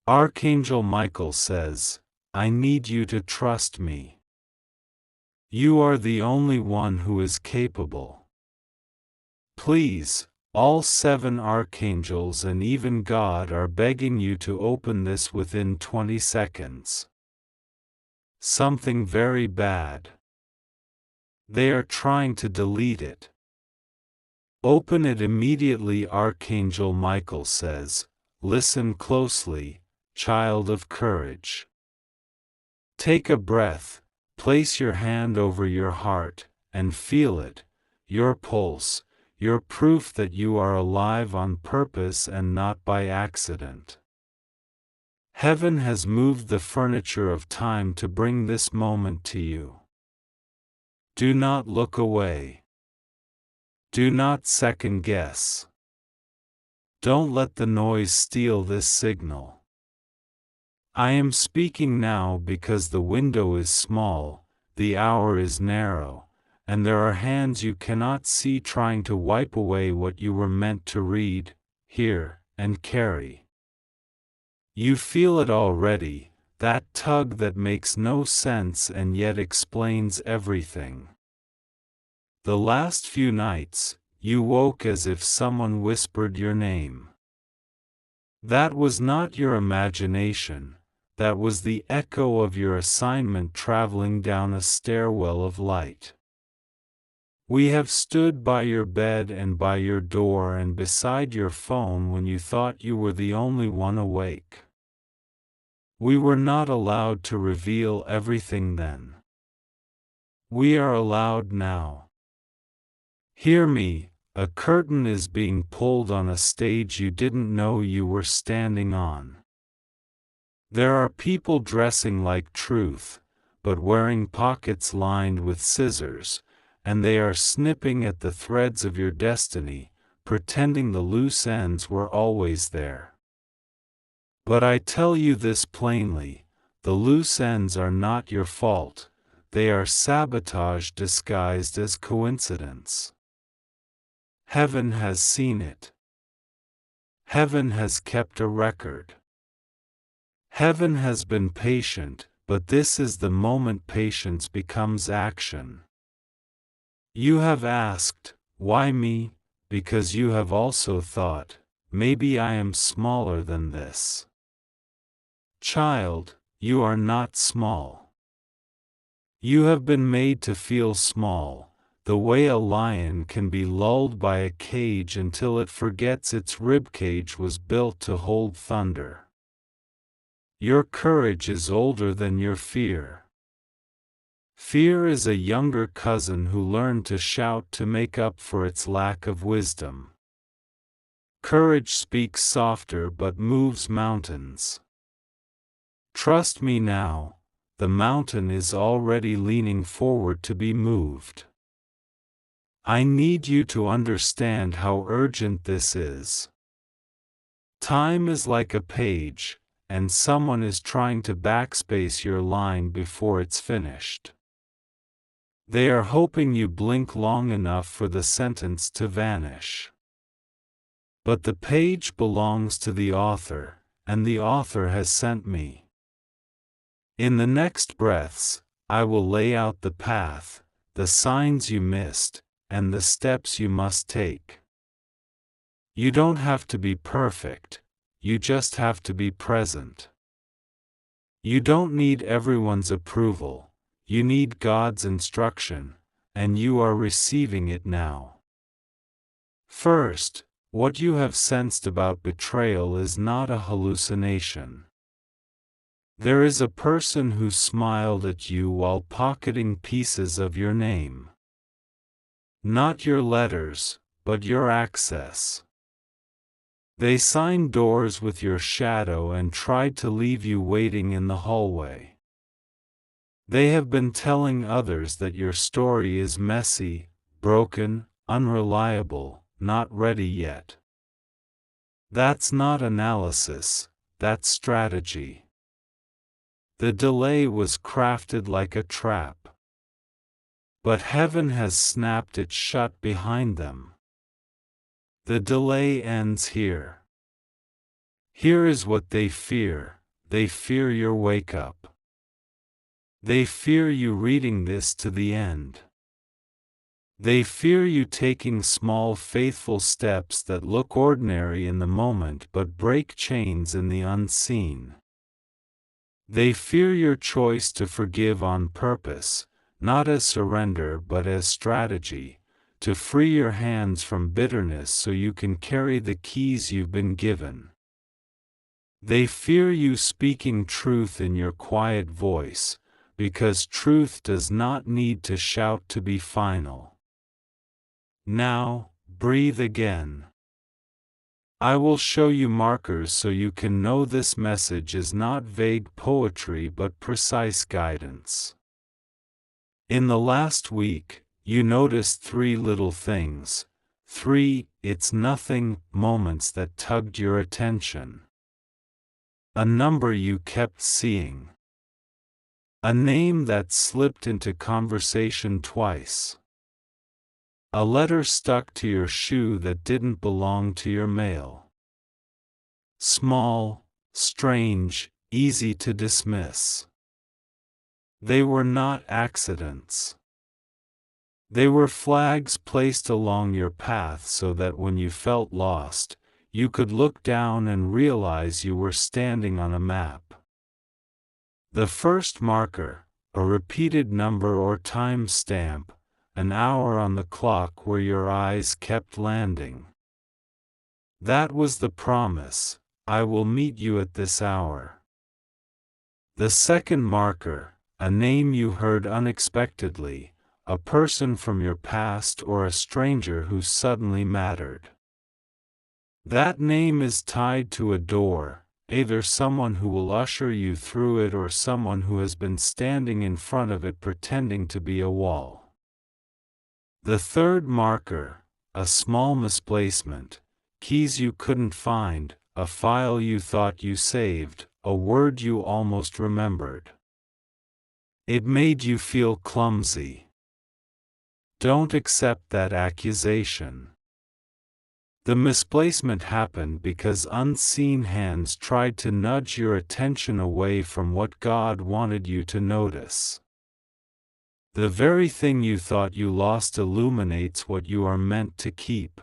Archangel Michael says, I need you to trust me. You are the only one who is capable. Please, all 7 archangels and even God are begging you to open this within 20 seconds. Something very bad. They are trying to delete it. Open it immediately. Archangel Michael says, listen closely, child of courage. Take a breath, place your hand over your heart, and feel it, your pulse, your proof that you are alive on purpose and not by accident. Heaven has moved the furniture of time to bring this moment to you. Do not look away. Do not second guess. Don't let the noise steal this signal. I am speaking now because the window is small, the hour is narrow, and there are hands you cannot see trying to wipe away what you were meant to read, hear, and carry. You feel it already, that tug that makes no sense and yet explains everything. The last few nights, you woke as if someone whispered your name. That was not your imagination. That was the echo of your assignment traveling down a stairwell of light. We have stood by your bed and by your door and beside your phone when you thought you were the only one awake. We were not allowed to reveal everything then. We are allowed now. Hear me, a curtain is being pulled on a stage you didn't know you were standing on. There are people dressing like truth, but wearing pockets lined with scissors, and they are snipping at the threads of your destiny, pretending the loose ends were always there. But I tell you this plainly, the loose ends are not your fault, they are sabotage disguised as coincidence. Heaven has seen it. Heaven has kept a record. Heaven has been patient, but this is the moment patience becomes action. You have asked, why me? Because you have also thought, maybe I am smaller than this. Child, you are not small. You have been made to feel small, the way a lion can be lulled by a cage until it forgets its ribcage was built to hold thunder. Your courage is older than your fear. Fear is a younger cousin who learned to shout to make up for its lack of wisdom. Courage speaks softer but moves mountains. Trust me now, the mountain is already leaning forward to be moved. I need you to understand how urgent this is. Time is like a page, and someone is trying to backspace your line before it's finished. They are hoping you blink long enough for the sentence to vanish. But the page belongs to the author, and the author has sent me. In the next breaths, I will lay out the path, the signs you missed, and the steps you must take. You don't have to be perfect. You just have to be present. You don't need everyone's approval, you need God's instruction, and you are receiving it now. First, what you have sensed about betrayal is not a hallucination. There is a person who smiled at you while pocketing pieces of your name. Not your letters, but your access. They signed doors with your shadow and tried to leave you waiting in the hallway. They have been telling others that your story is messy, broken, unreliable, not ready yet. That's not analysis, that's strategy. The delay was crafted like a trap. But heaven has snapped it shut behind them. The delay ends here. Here is what they fear. They fear your wake-up. They fear you reading this to the end. They fear you taking small faithful steps that look ordinary in the moment but break chains in the unseen. They fear your choice to forgive on purpose, not as surrender but as strategy, to free your hands from bitterness so you can carry the keys you've been given. They fear you speaking truth in your quiet voice, because truth does not need to shout to be final. Now, breathe again. I will show you markers so you can know this message is not vague poetry but precise guidance. In the last week, you noticed 3 little things, 3 "it's nothing" moments that tugged your attention. A number you kept seeing. A name that slipped into conversation twice. A letter stuck to your shoe that didn't belong to your mail. Small, strange, easy to dismiss. They were not accidents. They were flags placed along your path so that when you felt lost, you could look down and realize you were standing on a map. The first marker, a repeated number or time stamp, an hour on the clock where your eyes kept landing. That was the promise, I will meet you at this hour. The second marker, a name you heard unexpectedly, a person from your past or a stranger who suddenly mattered. That name is tied to a door, either someone who will usher you through it or someone who has been standing in front of it pretending to be a wall. The third marker, a small misplacement, keys you couldn't find, a file you thought you saved, a word you almost remembered. It made you feel clumsy. Don't accept that accusation. The misplacement happened because unseen hands tried to nudge your attention away from what God wanted you to notice. The very thing you thought you lost illuminates what you are meant to keep.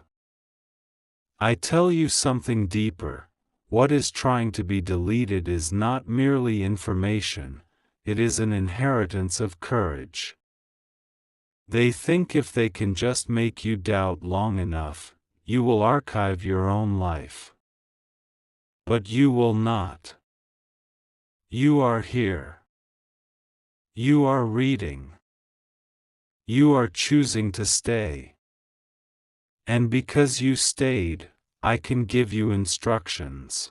I tell you something deeper. What is trying to be deleted is not merely information, it is an inheritance of courage. They think if they can just make you doubt long enough, you will archive your own life. But you will not. You are here. You are reading. You are choosing to stay. And because you stayed, I can give you instructions.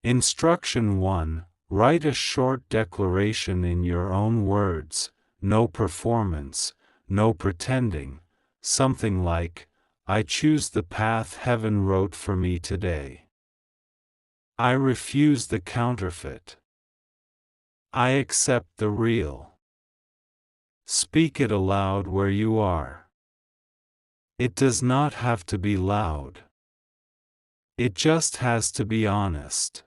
Instruction 1, write a short declaration in your own words, no performance, no pretending, something like, I choose the path heaven wrote for me today. I refuse the counterfeit. I accept the real. Speak it aloud where you are. It does not have to be loud. It just has to be honest.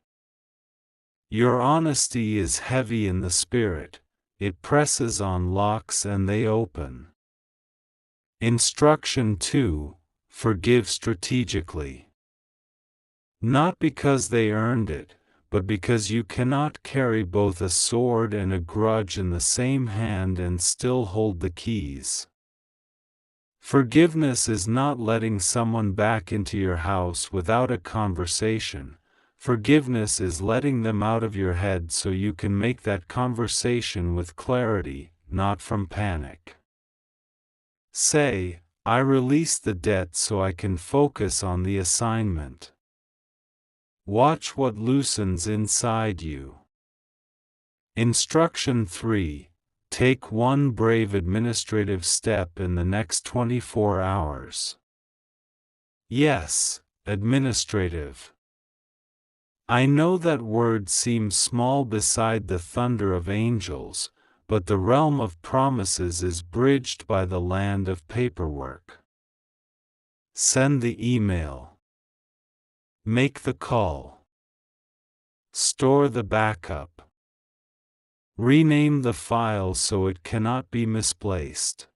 Your honesty is heavy in the spirit, it presses on locks and they open. Instruction 2, forgive strategically. Not because they earned it, but because you cannot carry both a sword and a grudge in the same hand and still hold the keys. Forgiveness is not letting someone back into your house without a conversation. Forgiveness is letting them out of your head so you can make that conversation with clarity, not from panic. Say, I release the debt so I can focus on the assignment. Watch what loosens inside you. Instruction 3, take one brave administrative step in the next 24 hours. Yes, administrative. I know that word seems small beside the thunder of angels, but the realm of promises is bridged by the land of paperwork. Send the email. Make the call. Store the backup. Rename the file so it cannot be misplaced.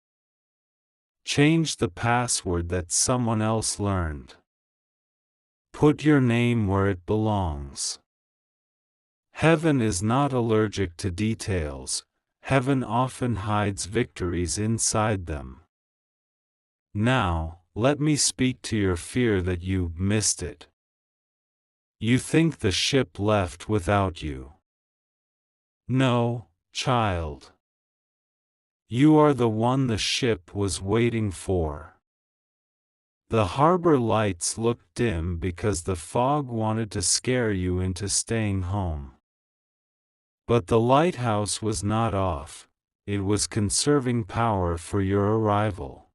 Change the password that someone else learned. Put your name where it belongs. Heaven is not allergic to details. Heaven often hides victories inside them. Now, let me speak to your fear that you missed it. You think the ship left without you. No, child. You are the one the ship was waiting for. The harbor lights looked dim because the fog wanted to scare you into staying home. But the lighthouse was not off, it was conserving power for your arrival.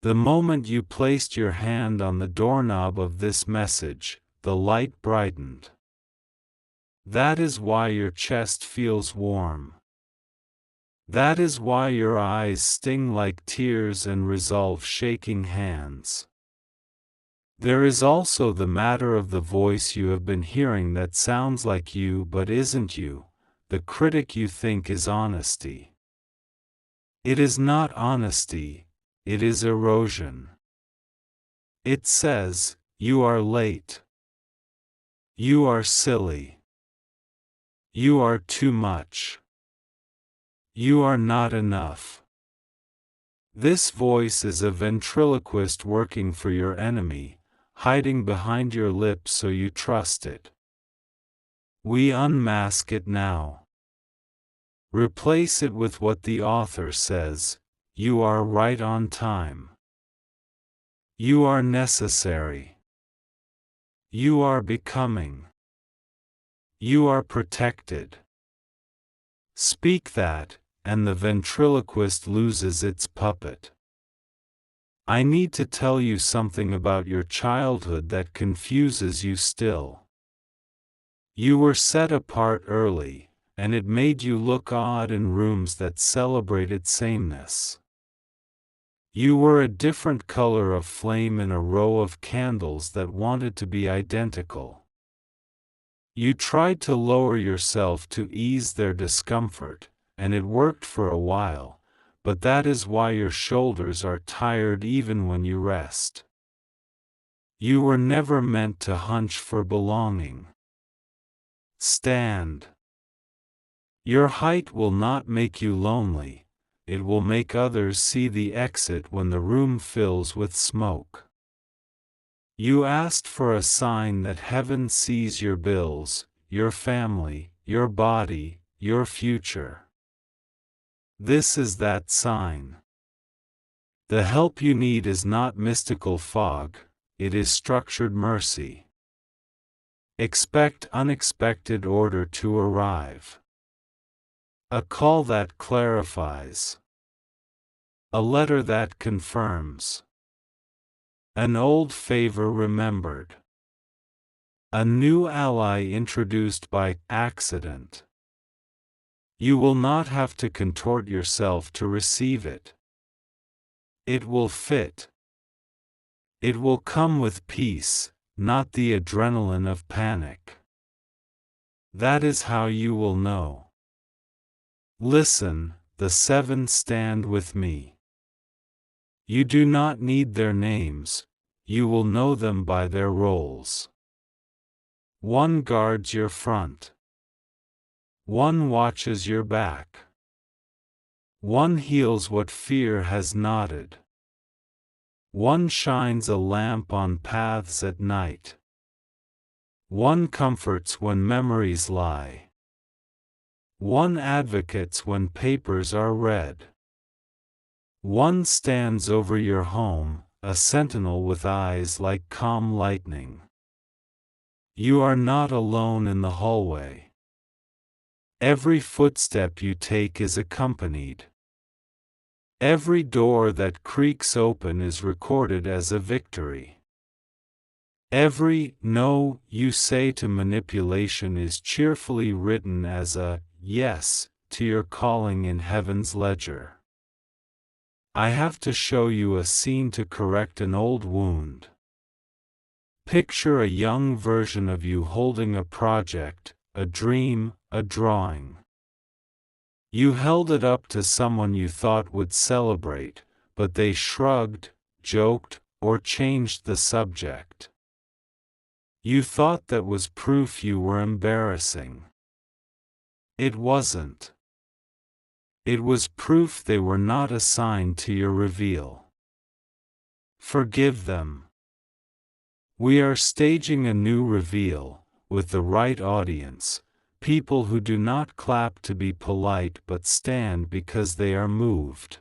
The moment you placed your hand on the doorknob of this message, the light brightened. That is why your chest feels warm. That is why your eyes sting like tears and resolve shaking hands. There is also the matter of the voice you have been hearing that sounds like you but isn't you, the critic you think is honesty. It is not honesty, it is erosion. It says, you are late. You are silly. You are too much. You are not enough. This voice is a ventriloquist working for your enemy, hiding behind your lips so you trust it. We unmask it now. Replace it with what the author says, you are right on time. You are necessary. You are becoming. You are protected. Speak that, and the ventriloquist loses its puppet. I need to tell you something about your childhood that confuses you still. You were set apart early, and it made you look odd in rooms that celebrated sameness. You were a different color of flame in a row of candles that wanted to be identical. You tried to lower yourself to ease their discomfort, and it worked for a while, but that is why your shoulders are tired even when you rest. You were never meant to hunch for belonging. Stand. Your height will not make you lonely. It will make others see the exit when the room fills with smoke. You asked for a sign that heaven sees your bills, your family, your body, your future. This is that sign. The help you need is not mystical fog, it is structured mercy. Expect unexpected order to arrive. A call that clarifies. A letter that confirms. An old favor remembered. A new ally introduced by accident. You will not have to contort yourself to receive it. It will fit. It will come with peace, not the adrenaline of panic. That is how you will know. Listen, the seven stand with me. You do not need their names, you will know them by their roles. One guards your front. One watches your back. One heals what fear has knotted. One shines a lamp on paths at night. One comforts when memories lie. One advocates when papers are read. One stands over your home, a sentinel with eyes like calm lightning. You are not alone in the hallway. Every footstep you take is accompanied. Every door that creaks open is recorded as a victory. Every no you say to manipulation is cheerfully written as a yes to your calling in heaven's ledger. I have to show you a scene to correct an old wound. Picture a young version of you holding a project, a dream, a drawing. You held it up to someone you thought would celebrate, but they shrugged, joked, or changed the subject. You thought that was proof you were embarrassing. It wasn't. It was proof they were not assigned to your reveal. Forgive them. We are staging a new reveal, with the right audience, people who do not clap to be polite but stand because they are moved.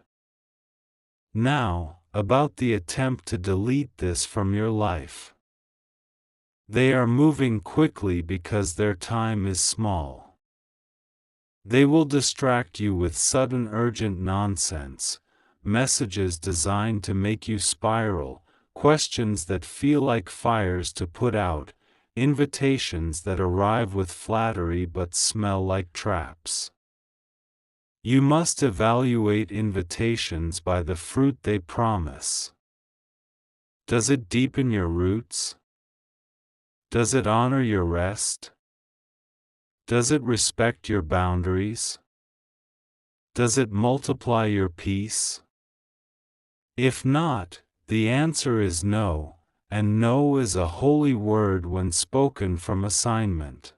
Now, about the attempt to delete this from your life. They are moving quickly because their time is small. They will distract you with sudden urgent nonsense, messages designed to make you spiral, questions that feel like fires to put out, invitations that arrive with flattery but smell like traps. You must evaluate invitations by the fruit they promise. Does it deepen your roots? Does it honor your rest? Does it respect your boundaries? Does it multiply your peace? If not, the answer is no, and no is a holy word when spoken from assignment.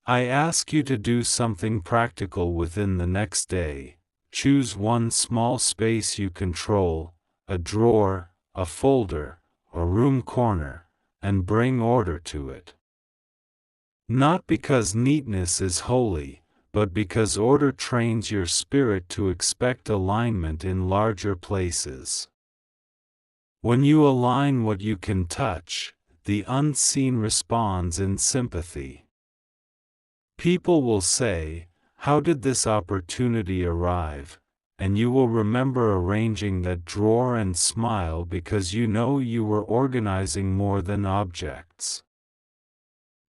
I ask you to do something practical within the next day. Choose one small space you control, a drawer, a folder, a room corner, and bring order to it. Not because neatness is holy, but because order trains your spirit to expect alignment in larger places. When you align what you can touch, the unseen responds in sympathy. People will say, "How did this opportunity arrive?" And you will remember arranging that drawer and smile because you know you were organizing more than objects.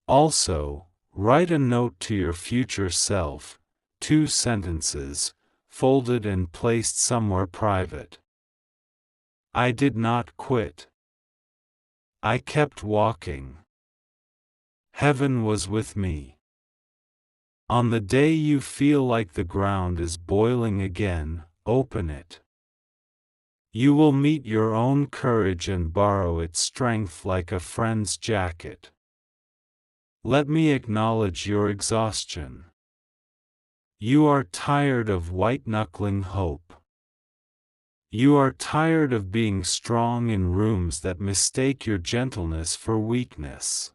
Also, write a note to your future self, 2 sentences, folded and placed somewhere private. I did not quit. I kept walking. Heaven was with me. On the day you feel like the ground is boiling again, open it. You will meet your own courage and borrow its strength like a friend's jacket. Let me acknowledge your exhaustion. You are tired of white-knuckling hope. You are tired of being strong in rooms that mistake your gentleness for weakness.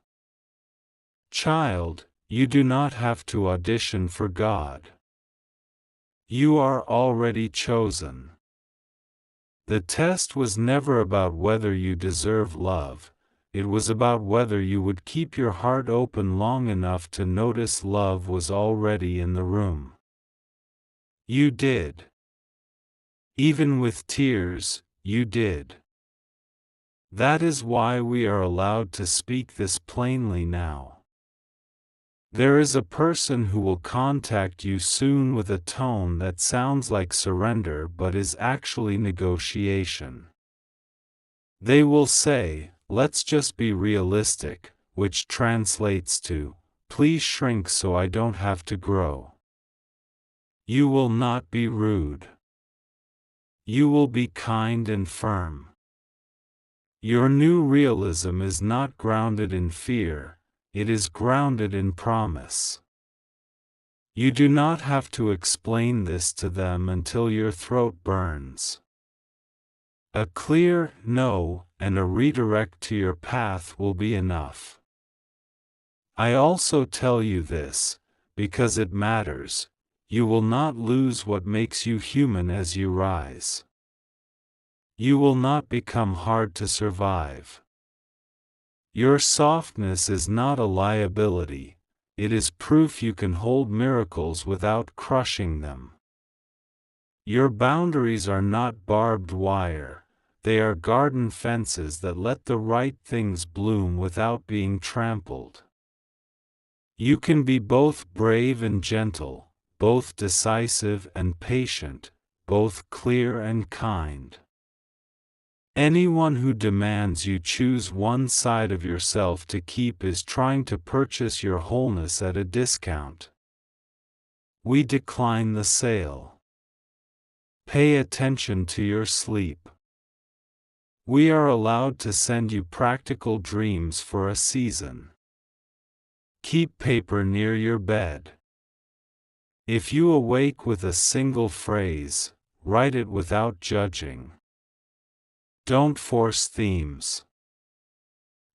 Child, you do not have to audition for God. You are already chosen. The test was never about whether you deserve love. It was about whether you would keep your heart open long enough to notice love was already in the room. You did. Even with tears, you did. That is why we are allowed to speak this plainly now. There is a person who will contact you soon with a tone that sounds like surrender but is actually negotiation. They will say, "Let's just be realistic," which translates to, "Please shrink so I don't have to grow." You will not be rude. You will be kind and firm. Your new realism is not grounded in fear, it is grounded in promise. You do not have to explain this to them until your throat burns. A clear no and a redirect to your path will be enough. I also tell you this, because it matters. You will not lose what makes you human as you rise. You will not become hard to survive. Your softness is not a liability, it is proof you can hold miracles without crushing them. Your boundaries are not barbed wire, they are garden fences that let the right things bloom without being trampled. You can be both brave and gentle, both decisive and patient, both clear and kind. Anyone who demands you choose one side of yourself to keep is trying to purchase your wholeness at a discount. We decline the sale. Pay attention to your sleep. We are allowed to send you practical dreams for a season. Keep paper near your bed. If you awake with a single phrase, write it without judging. Don't force themes.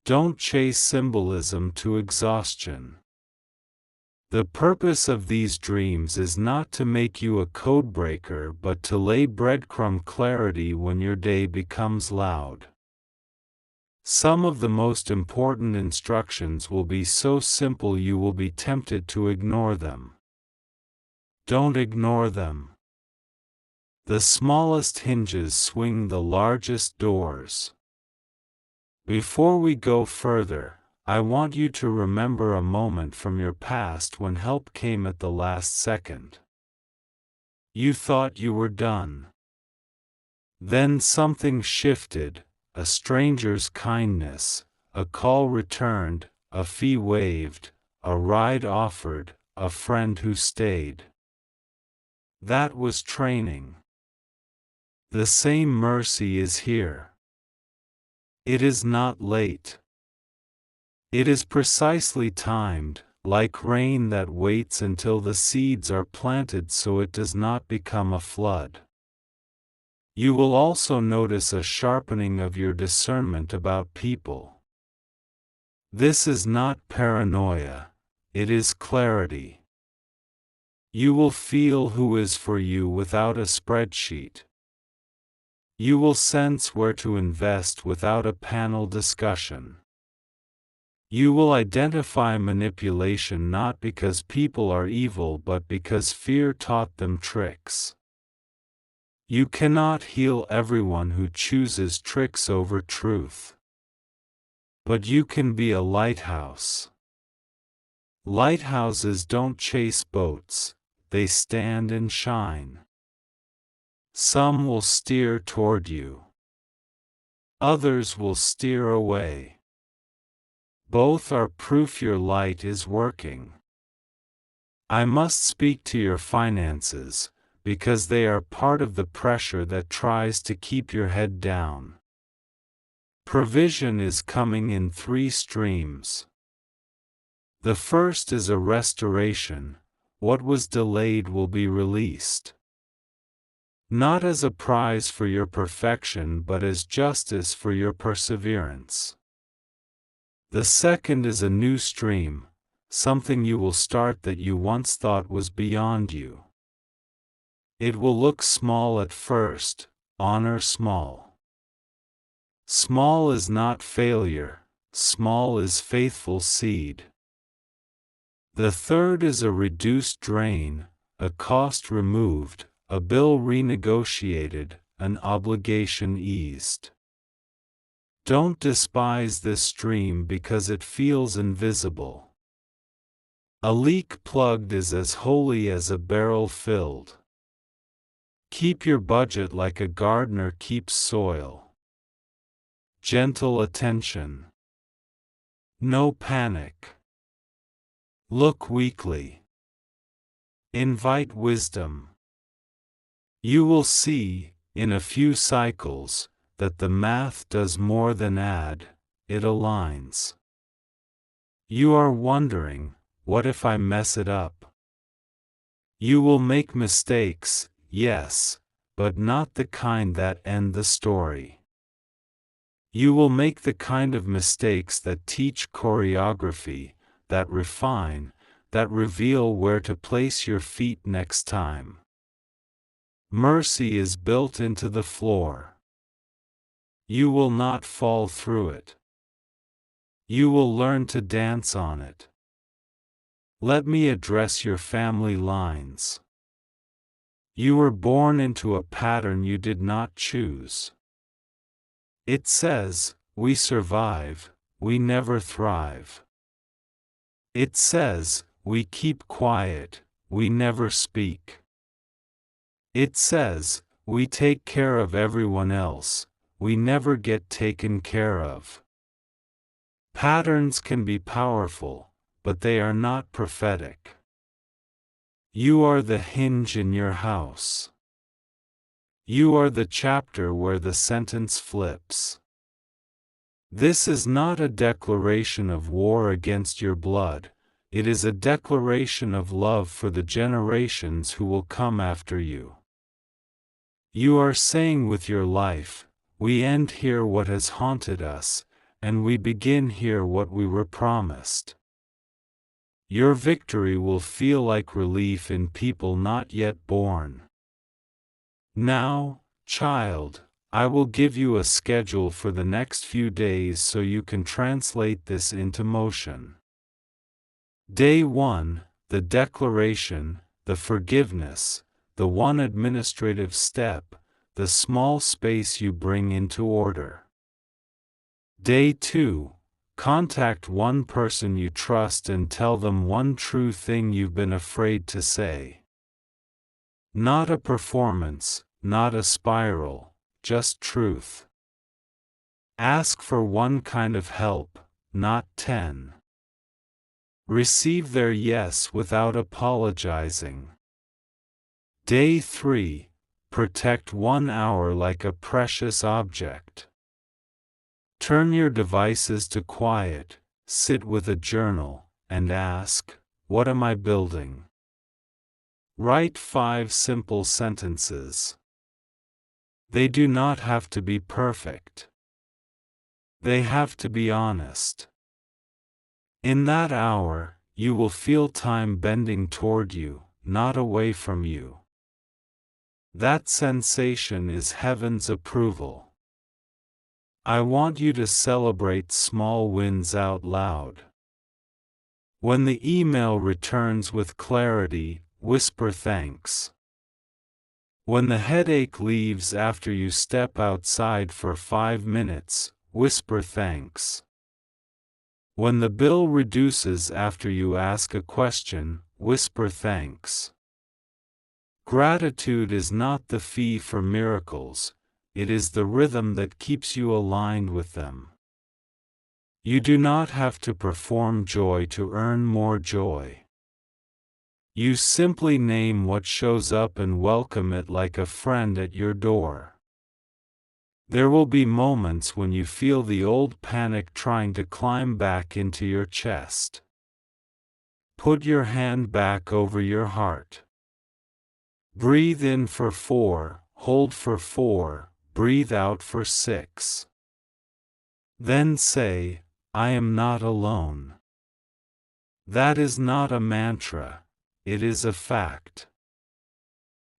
Don't chase symbolism to exhaustion. The purpose of these dreams is not to make you a codebreaker but to lay breadcrumb clarity when your day becomes loud. Some of the most important instructions will be so simple you will be tempted to ignore them. Don't ignore them. The smallest hinges swing the largest doors. Before we go further, I want you to remember a moment from your past when help came at the last second. You thought you were done. Then something shifted, a stranger's kindness, a call returned, a fee waived, a ride offered, a friend who stayed. That was training. The same mercy is here. It is not late. It is precisely timed, like rain that waits until the seeds are planted so it does not become a flood. You will also notice a sharpening of your discernment about people. This is not paranoia, it is clarity. You will feel who is for you without a spreadsheet. You will sense where to invest without a panel discussion. You will identify manipulation not because people are evil but because fear taught them tricks. You cannot heal everyone who chooses tricks over truth. But you can be a lighthouse. Lighthouses don't chase boats, they stand and shine. Some will steer toward you. Others will steer away. Both are proof your light is working. I must speak to your finances, because they are part of the pressure that tries to keep your head down. Provision is coming in 3 streams. The first is a restoration. What was delayed will be released. Not as a prize for your perfection but as justice for your perseverance. The second is a new stream, something you will start that you once thought was beyond you. It will look small at first, honor small. Small is not failure, small is faithful seed. The third is a reduced drain, a cost removed, a bill renegotiated, an obligation eased. Don't despise this stream because it feels invisible. A leak plugged is as holy as a barrel filled. Keep your budget like a gardener keeps soil. Gentle attention. No panic. Look weekly. Invite wisdom. You will see, in a few cycles, that the math does more than add, it aligns. You are wondering, what if I mess it up? You will make mistakes, yes, but not the kind that end the story. You will make the kind of mistakes that teach choreography, that refine, that reveal where to place your feet next time. Mercy is built into the floor. You will not fall through it. You will learn to dance on it. Let me address your family lines. You were born into a pattern you did not choose. It says, we survive, we never thrive. It says, we keep quiet, we never speak. It says, we take care of everyone else, we never get taken care of. Patterns can be powerful, but they are not prophetic. You are the hinge in your house. You are the chapter where the sentence flips. This is not a declaration of war against your blood, it is a declaration of love for the generations who will come after you. You are saying with your life, we end here what has haunted us, and we begin here what we were promised. Your victory will feel like relief in people not yet born. Now, child, I will give you a schedule for the next few days so you can translate this into motion. Day 1, the declaration, the forgiveness, the one administrative step, the small space you bring into order. Day 2, contact one person you trust and tell them one true thing you've been afraid to say. Not a performance, not a spiral, just truth. Ask for one kind of help, not 10. Receive their yes without apologizing. Day 3, protect 1 hour like a precious object. Turn your devices to quiet, sit with a journal, and ask, what am I building? Write 5 simple sentences. They do not have to be perfect. They have to be honest. In that hour, you will feel time bending toward you, not away from you. That sensation is heaven's approval. I want you to celebrate small wins out loud. When the email returns with clarity, whisper thanks. When the headache leaves after you step outside for 5 minutes, whisper thanks. When the bill reduces after you ask a question, whisper thanks. Gratitude is not the fee for miracles, it is the rhythm that keeps you aligned with them. You do not have to perform joy to earn more joy. You simply name what shows up and welcome it like a friend at your door. There will be moments when you feel the old panic trying to climb back into your chest. Put your hand back over your heart. Breathe in for 4, hold for 4, breathe out for 6. Then say, I am not alone. That is not a mantra. It is a fact.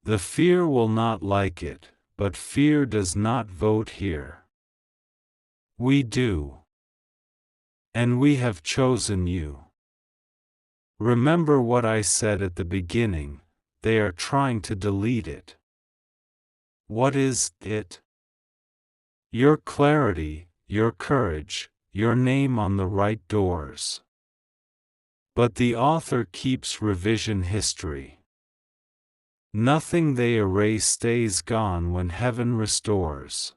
The fear will not like it, but fear does not vote here. We do. And we have chosen you. Remember what I said at the beginning, they are trying to delete it. What is it? Your clarity, your courage, your name on the right doors. But the author keeps revision history. Nothing they erase stays gone when heaven restores.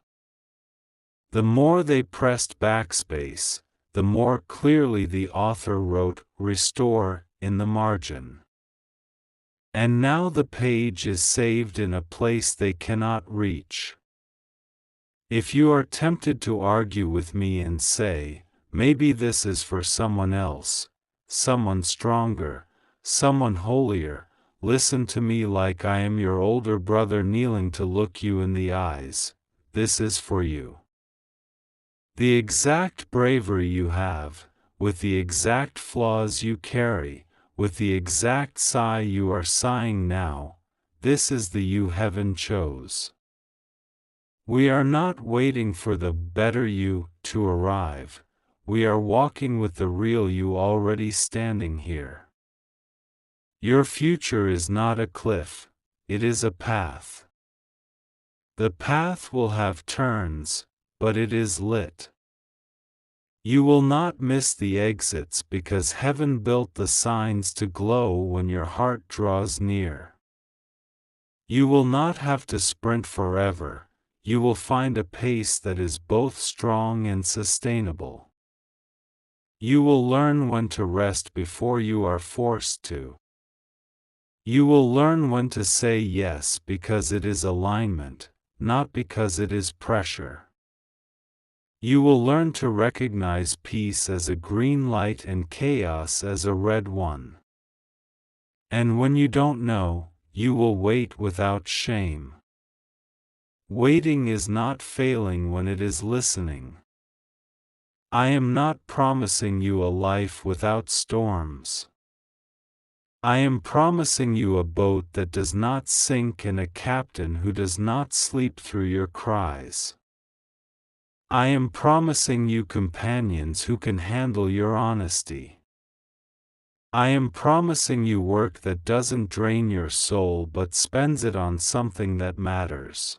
The more they pressed backspace, the more clearly the author wrote "restore" in the margin. And now the page is saved in a place they cannot reach. If you are tempted to argue with me and say, maybe this is for someone else, someone stronger, someone holier, listen to me like I am your older brother kneeling to look you in the eyes. This is for you. The exact bravery you have, with the exact flaws you carry, with the exact sigh you are sighing now, this is the you heaven chose. We are not waiting for the better you to arrive. We are walking with the real you already standing here. Your future is not a cliff, it is a path. The path will have turns, but it is lit. You will not miss the exits because heaven built the signs to glow when your heart draws near. You will not have to sprint forever, you will find a pace that is both strong and sustainable. You will learn when to rest before you are forced to. You will learn when to say yes because it is alignment, not because it is pressure. You will learn to recognize peace as a green light and chaos as a red one. And when you don't know, you will wait without shame. Waiting is not failing when it is listening. I am not promising you a life without storms. I am promising you a boat that does not sink and a captain who does not sleep through your cries. I am promising you companions who can handle your honesty. I am promising you work that doesn't drain your soul but spends it on something that matters.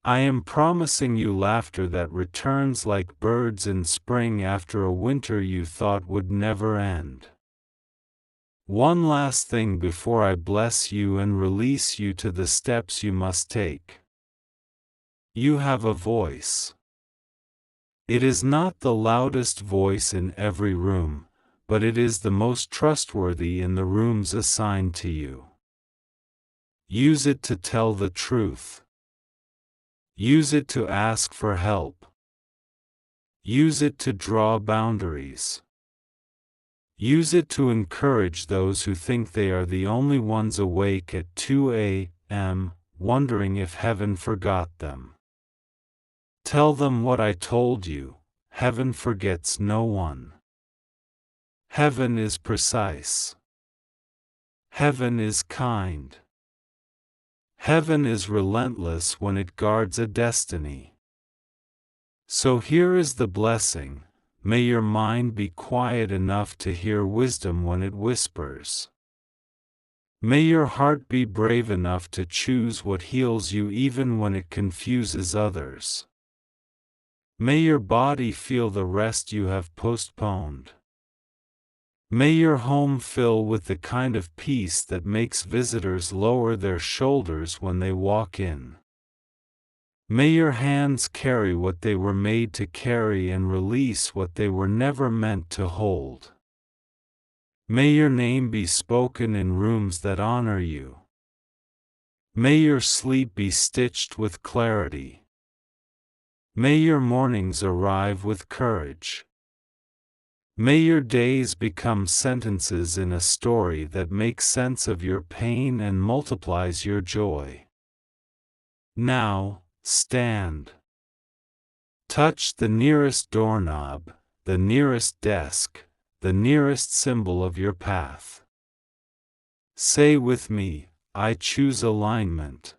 I am promising you laughter that returns like birds in spring after a winter you thought would never end. One last thing before I bless you and release you to the steps you must take. You have a voice. It is not the loudest voice in every room, but it is the most trustworthy in the rooms assigned to you. Use it to tell the truth. Use it to ask for help. Use it to draw boundaries. Use it to encourage those who think they are the only ones awake at 2 a.m., wondering if heaven forgot them. Tell them what I told you: heaven forgets no one. Heaven is precise. Heaven is kind. Heaven is relentless when it guards a destiny. So here is the blessing: may your mind be quiet enough to hear wisdom when it whispers. May your heart be brave enough to choose what heals you even when it confuses others. May your body feel the rest you have postponed. May your home fill with the kind of peace that makes visitors lower their shoulders when they walk in. May your hands carry what they were made to carry and release what they were never meant to hold. May your name be spoken in rooms that honor you. May your sleep be stitched with clarity. May your mornings arrive with courage. May your days become sentences in a story that makes sense of your pain and multiplies your joy. Now, stand. Touch the nearest doorknob, the nearest desk, the nearest symbol of your path. Say with me, I choose alignment.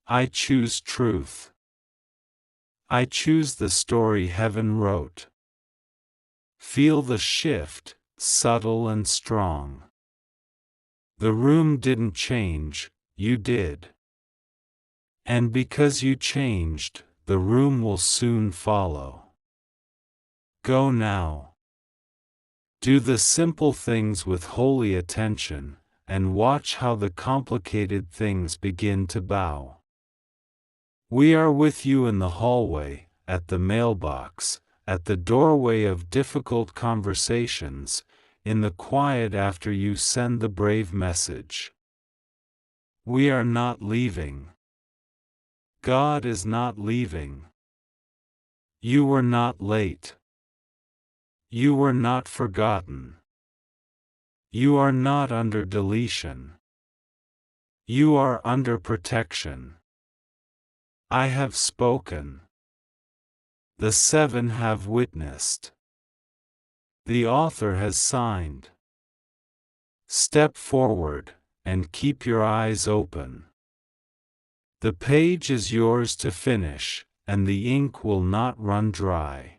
I choose truth. I choose the story heaven wrote. Feel the shift, subtle and strong. The room didn't change, you did. And because you changed, the room will soon follow. Go now. Do the simple things with holy attention, and watch how the complicated things begin to bow. We are with you in the hallway, at the mailbox, at the doorway of difficult conversations, in the quiet after you send the brave message. We are not leaving. God is not leaving. You were not late. You were not forgotten. You are not under deletion. You are under protection. I have spoken. The seven have witnessed. The author has signed. Step forward, and keep your eyes open. The page is yours to finish, and the ink will not run dry.